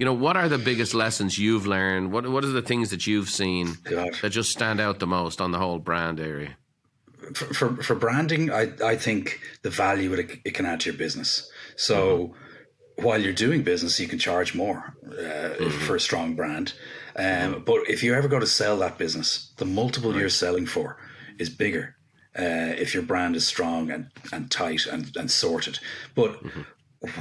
what are the biggest lessons you've learned? What are the things that you've seen that just stand out the most on the whole brand area? For branding, I think the value it can add to your business. So while you're doing business, you can charge more for a strong brand. But if you ever go to sell that business, the multiple you're selling for is bigger if your brand is strong and tight and sorted. But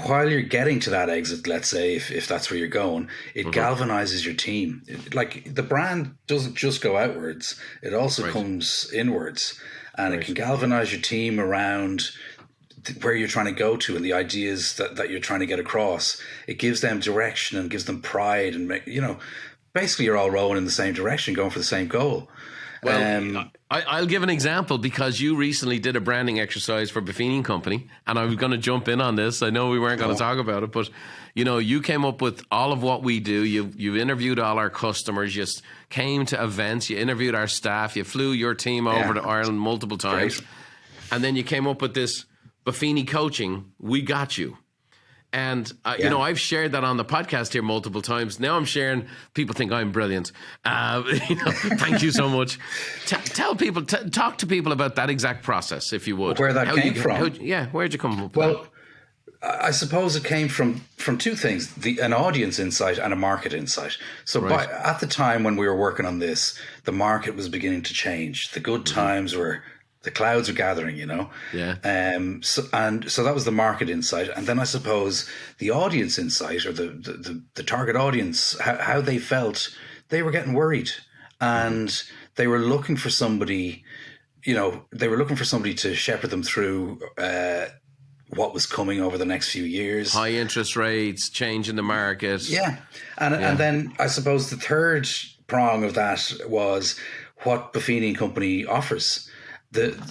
while you're getting to that exit, let's say, if that's where you're going, it galvanizes your team. Like the brand doesn't just go outwards, it also comes inwards, and it can galvanize your team around where you're trying to go to and the ideas that you're trying to get across. It gives them direction and gives them pride, and basically you're all rowing in the same direction, going for the same goal. Well, I'll give an example, because you recently did a branding exercise for Buffini Company, and I was going to jump in on this. I know we weren't going to talk about it, but you came up with all of what we do. You've interviewed all our customers. You came to events. You interviewed our staff. You flew your team over to Ireland multiple times, and then you came up with this Buffini coaching. We got you. And, I've shared that on the podcast here multiple times. Now I'm sharing, people think I'm brilliant. Thank you so much. Tell people, talk to people about that exact process, if you would. Where that came from. Where'd you come up with Well, I suppose it came from two things, an audience insight and a market insight. So at the time when we were working on this, the market was beginning to change. The good times were... the clouds are gathering, Yeah. So that was the market insight, and then I suppose the audience insight, or the target audience, how they felt. They were getting worried, and they were looking for somebody. They were looking for somebody to shepherd them through what was coming over the next few years. High interest rates, change in the market. Yeah, and then I suppose the third prong of that was what Buffini & Company offers.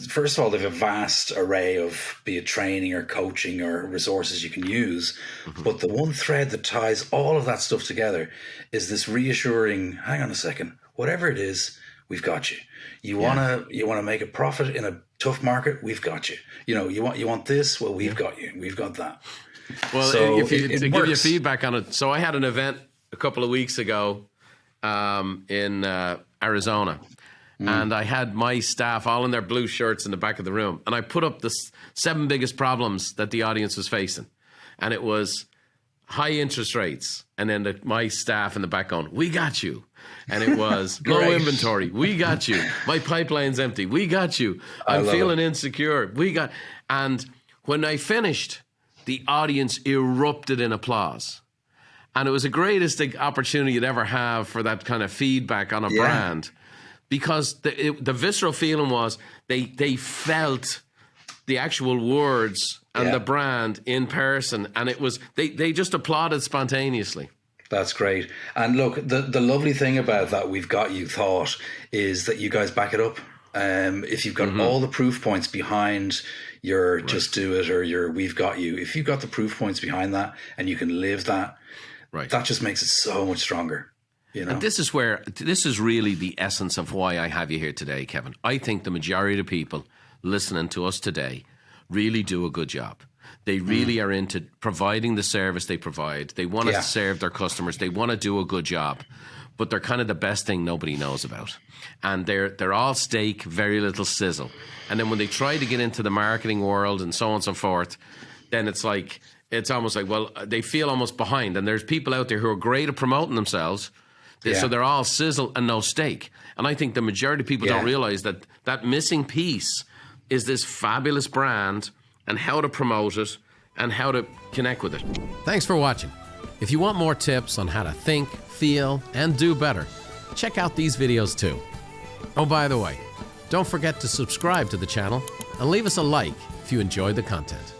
First of all, they have a vast array of, be it training or coaching or resources you can use. But the one thread that ties all of that stuff together is this reassuring, hang on a second, whatever it is, we've got you. You wanna make a profit in a tough market, we've got you. You want this, well, we've got you. We've got that. Well, so to give you feedback on it, so I had an event a couple of weeks ago in Arizona. And I had my staff all in their blue shirts in the back of the room. And I put up the 7 biggest problems that the audience was facing. And it was high interest rates. And then my staff in the back going, we got you. And it was low inventory. We got you. My pipeline's empty. We got you. I'm feeling insecure. And when I finished, the audience erupted in applause. And it was the greatest opportunity you'd ever have for that kind of feedback on a brand. Because the visceral feeling was they felt the actual words and the brand in person, and it was they just applauded spontaneously. That's great. And look, the lovely thing about that we've got you thought is that you guys back it up. If you've got all the proof points behind your just do it or your we've got you, if you've got the proof points behind that and you can live that, that just makes it so much stronger. And this is really the essence of why I have you here today, Kevin. I think the majority of people listening to us today really do a good job. They really are into providing the service they provide. They want to serve their customers. They want to do a good job. But they're kind of the best thing nobody knows about. And they're all steak, very little sizzle. And then when they try to get into the marketing world and so on and so forth, then it's almost like, well, they feel almost behind. And there's people out there who are great at promoting themselves. So they're all sizzle and no steak. And I think the majority of people don't realize that missing piece is this fabulous brand and how to promote it and how to connect with it. Thanks for watching. If you want more tips on how to think, feel, and do better, check out these videos too. Oh, by the way, don't forget to subscribe to the channel and leave us a like if you enjoyed the content.